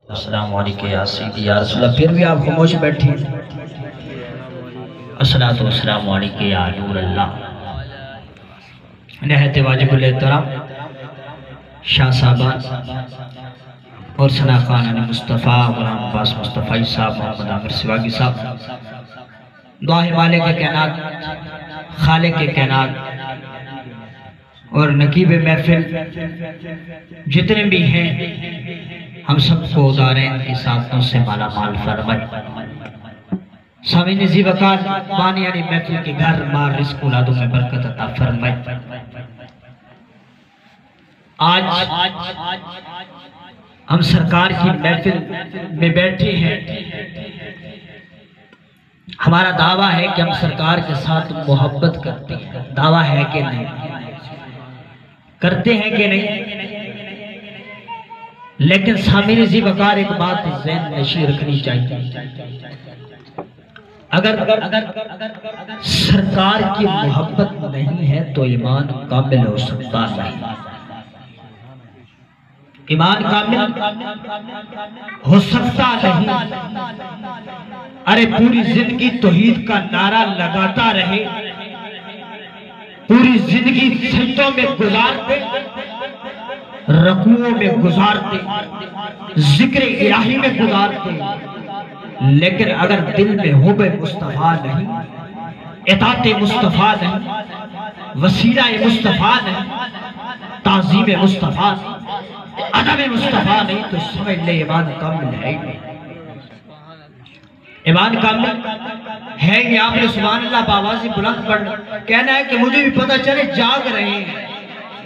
السلام علیکم یا سیدی یا رسول اللہ. پھر بھی آپ خاموش بیٹھی. الصلاۃ والسلام علیکم یا نور اللہ. نہایت واجب الاحترام شاہ صاحبان اور ثنا خانان مصطفیٰ غلام عباس مصطفی صاحب، محمد عامر سواگی صاحب، دعا ہے مالک کے کائنات، خالق کے کائنات اور نقیب محفل جتنے بھی ہیں، ہم سب کو دارین کی سعادتوں سے مالا مال فرمائے. سامعین ذی وقار بانیان محفل کے گھر مار رزق اولادوں میں برکت عطا فرمائے. آج ہم سرکار کی محفل میں بیٹھے ہیں. ہمارا دعویٰ ہے کہ ہم سرکار کے ساتھ محبت کرتے ہیں. دعویٰ ہے کہ نہیں؟ کرتے ہیں کہ نہیں؟ لیکن سامعین ذی وقار ایک بات ذہن نشین رکھنی چاہیے. اگر سرکار کی محبت نہیں ہے تو ایمان کامل ہو سکتا نہیں. ایمان کامل ہو سکتا نہیں. ارے پوری زندگی توحید کا نعرہ لگاتا رہے، پوری زندگی سجدوں میں گزارتے، رکوعوں میں گزارتے، ذکر الہی میں گزارتے، لیکن اگر دل میں حب مصطفیٰ نہیں، اطاعت مصطفیٰ نہیں، وسیلہ مصطفیٰ نہیں، تعظیم مصطفیٰ نہیں، ادب مصطفیٰ نہیں، تو سمجھ لے ایمان کامل ہے نہیں. ایمان کامل ہے کہ آپ نے سبحان اللہ بآواز بلند پڑھنا. کہنا ہے کہ مجھے بھی پتہ چلے جاگ رہے ہیں.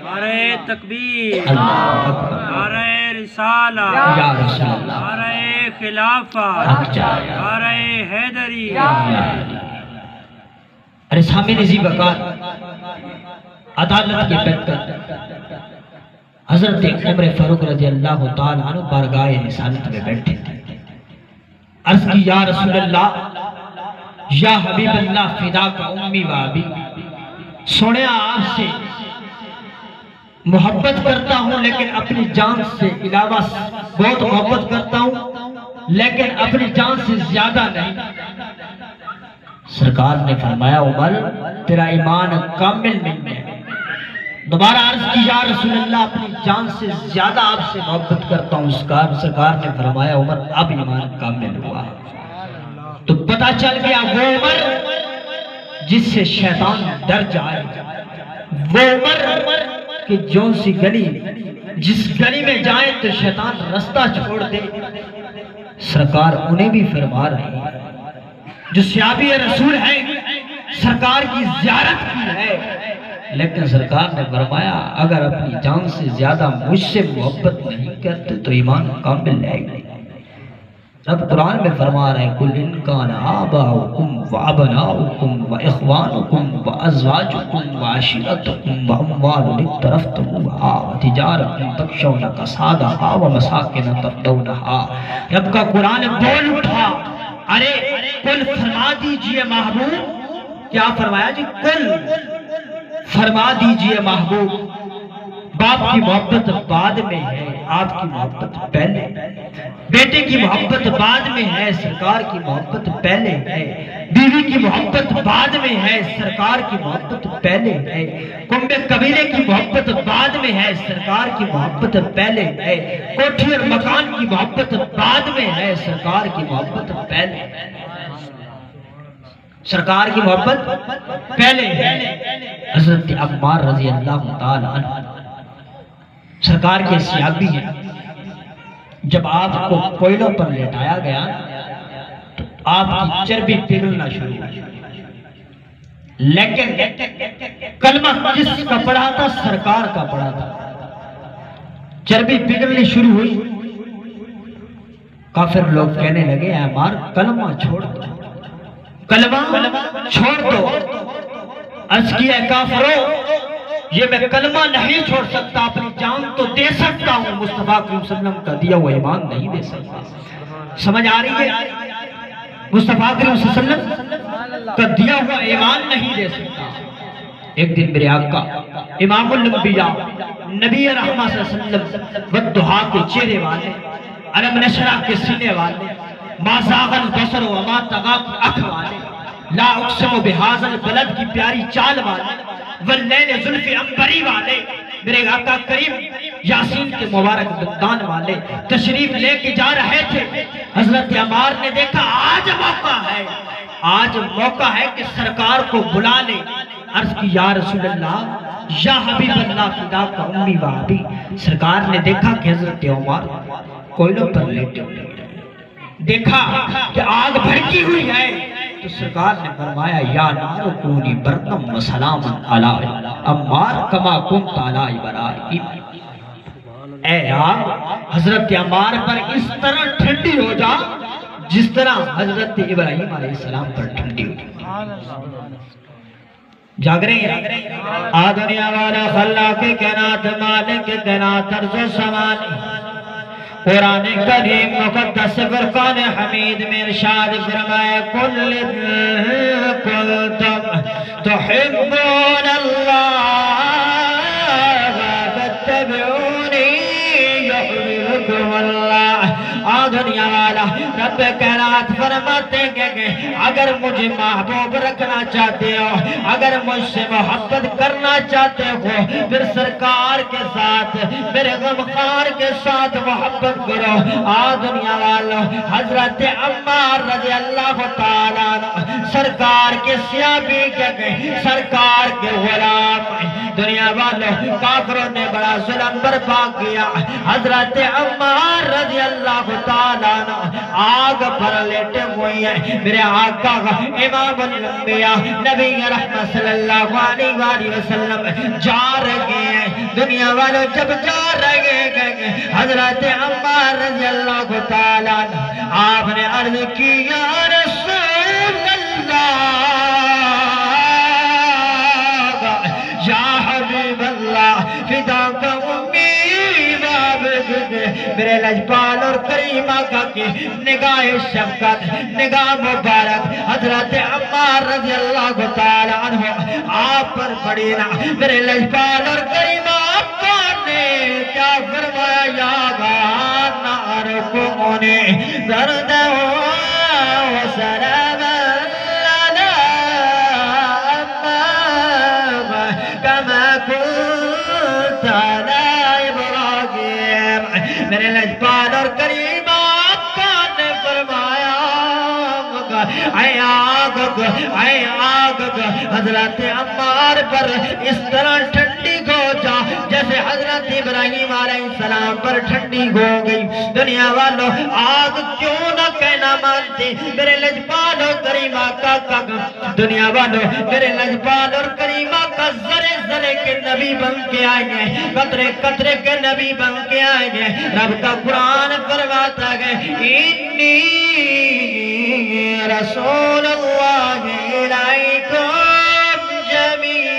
نعرہ تکبیر، اللہ اکبر، نعرہ رسالہ، یا رسول اللہ، نعرہ خلافہ، حق چاہیے، نعرہ حیدری. ارے سامعین ذی وقار عدالت کی بیعت کر حضرت عمر فاروق رضی اللہ تعالیٰ عنہ بارگاہ رسالت میں بیٹھے تھے. عرض کی یا رسول اللہ، یا حبیب اللہ، فدا کا امی و ابی. سنیا آپ سے محبت کرتا ہوں لیکن اپنی جان سے علاوہ بہت محبت کرتا ہوں لیکن اپنی جان سے زیادہ نہیں. سرکار نے فرمایا عمر تیرا ایمان کامل نہیں ہے. دوبارہ عرض کی یا رسول اللہ، اپنی جان سے زیادہ آپ سے محبت کرتا ہوں. سرکار نے فرمایا عمر اب ایمان کامل ہوا. تو پتہ چل گیا وہ عمر جس سے شیطان ڈر جائے، وہ عمر کہ جون سی گلی جس گلی میں جائیں تو شیطان رستہ چھوڑ دے. سرکار انہیں بھی فرما رہے ہیں جو صحابی رسول ہیں، سرکار کی زیارت کی ہے، لیکن سرکار نے فرمایا اگر اپنی جان سے زیادہ مجھ سے محبت نہیں کرتے تو ایمان کامل ہے نہیں. رب قرآن میں فرما رہے ہیں قُلْ إِنْ كَانَ آبَاؤُكُمْ وَأَبْنَاؤُكُمْ وَإِخْوَانُكُمْ وَأَزْوَاجُكُمْ وَعَشِيرَتُكُمْ وَأَمْوَالٌ اقْتَرَفْتُمُوهَا وَتِجَارَةٌ تَخْشَوْنَ كَسَادَهَا وَمَسَاكِنَ تَرْضَوْنَهَا. رب کا قرآن بول اٹھا. ارے قل فرما دیجئے محبوب. کیا فرمایا جی؟ قل فرما دیجئے محبوب. باپ کی محبت بعد میں ہے، آپ کی محبت پہلے. بیٹے کی محبت بعد میں ہے، سرکار کی محبت پہلے ہے. بیوی کی محبت بعد میں ہے، سرکار کی محبت پہلے ہے. کنبے قبیلے کی محبت بعد میں ہے، سرکار کی محبت پہلے ہے. کوٹھی اور مکان کی محبت بعد میں ہے، سرکار کی محبت پہلے ہے. سرکار کی محبت پہلے ہے. حضرت عمار رضی اللہ تعالیٰ عنہ سرکار کے صحابی ہیں. جب آپ کو کوئلوں پر لٹایا گیا تو آپ کی چربی پگھلنا شروع ہوئی، لیکن کلمہ کس کا پڑھا تھا؟ سرکار کا پڑھا تھا. چربی پگھلنی شروع ہوئی. کافر لوگ کہنے لگے اے عمار کلمہ چھوڑ دو، کلمہ چھوڑ دو. عرض کیا ہے کافرو، یہ میں کلمہ نہیں چھوڑ سکتا، اپنی جان تو دے سکتا ہوں، مصطفیٰ صلی اللہ علیہ وسلم کا دیا ہوا ایمان نہیں دے سکتا. سمجھ آ رہی ہے؟ مصطفیٰ صلی اللہ علیہ وسلم کا دیا ہوا ایمان نہیں دے سکتا. ایک دن میرے آقا امام الانبیاء نبی رحمہ صلی اللہ علیہ وسلم والدہا کے چہرے والے علم نشرہ کے سینے والے، ما زاغ البصر وما طغى کی اکھ والے، لا اقسم بہذا البلد کی پیاری چال والے، واللیل زلف عنبری والے، میرے آقا کریم یاسین کے مبارک دندان والے تشریف لے کے جا رہے تھے۔ حضرت عمار نے دیکھا آج موقع ہے، آج موقع ہے کہ سرکار کو بلا لے۔ عرض کی یا رسول اللہ، یا حبیب اللہ فدا کا امی و ابی۔ سرکار نے دیکھا کہ حضرت عمر کوئلوں پر لیٹے ہوئے، دیکھا کہ آگ بھڑکی ہوئی ہے، تو سرکار نے فرمایا یا نار کونی بردم و سلام علی عمار کما کنت علی ابراہیم۔ اے آگ حضرت عمار پر اس طرح ٹھنڈی ہو جا جس طرح حضرت ابراہیم علیہ السلام پر ٹھنڈی ہو جا۔ جاگ رہے ہیں آ دنیا والا خلاق کائنات مالک کائنات ارض و سمان، قرآن کریم مقدس فرقان حمید میں ارشاد فرمائے کل کنتم تحبون اللہ فاتبعونی یحببکم اللہ۔ آ دنیا والا رب کائنات فرماتے ہیں کہ اگر مجھے محبوب رکھنا چاہتے ہو، اگر مجھ سے محبت کرنا چاہتے ہو، پھر سرکار کے ساتھ میرے غمخوار کے ساتھ محبت کرو۔ آ دنیا والوں حضرت عمار رضی اللہ تعالیٰ عنہ سرکار کے صحابی کے سرکار کے غلام، دنیا والوں کافروں نے بڑا ظلم برپا کیا۔ حضرت عمار رضی اللہ تعالیٰ عنہ آگ پر لیٹے ہوئے ہیں، میرے آقا امام الانبیاء نبی رحمت صلی اللہ علیہ وآلہ وسلم جا رہے ہیں۔ دنیا والوں جب جا رہے ہیں حضرت عمار رضی اللہ تعالیٰ عنہ آپ نے عرض کی یا رسول اللہ یا حبیب اللہ فدا کا امی میرے لجپال اور کریم آقا کی نگاہ شفقت نگاہ مبارک حضرت عمار رضی اللہ تعالیٰ عنہ آپ پر پڑی نا۔ میرے لجپال اور کریم آقا نے کیا فرمایا یا نار کونی درد و سلام لنا کما کنت علی ابراہیم۔ میرے لجپال اور کریم آقا نے فرمایا اے آگ حضرت عمار پر اس طرح ٹھنڈی ہو جا جیسے حضرت ابراہیم علیہ السلام پر ٹھنڈی ہو گئی۔ دنیا والوں آگ کیوں نہ کہنا مانتے میرے لجپال اور کریم آقا کا، دنیا والوں میرے لجپال اور کریم آقا ذرے ذرے کے نبی بن کے آئیں گے، قطرے قطرے کے نبی بن کے آئیں گے۔ رب کا قرآن فرماتا ہے انی رسول اللہ الیکم جمیعا۔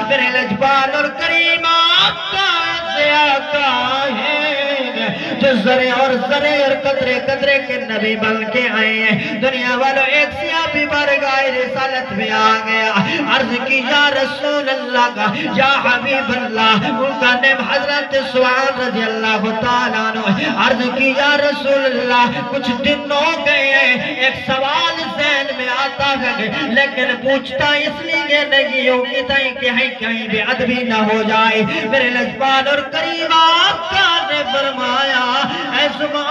میرے لجپال اور کریم آقا سے آقا ہے جو ذرے اور ذرے اور قطرے قطرے کے نبی بن کے آئے ہیں۔ دنیا والوں ایک صحابی بارگاہ رسالت میں آ گیا، عرض کی یا رسول اللہ کا یا حبیب اللہ، ان کا نام حضرت سعید رضی اللہ تعالیٰ عنہ۔ عرض کی یا رسول اللہ کچھ دن ہو گئے ہیں، ایک سوال ذہن میں آتا ہے لیکن پوچھتا اس لیے نہیں ہوں کہ کہیں بے ادبی نہ ہو جائے۔ میرے لجپال اور کریم آقا نے فرمایا اے سبحان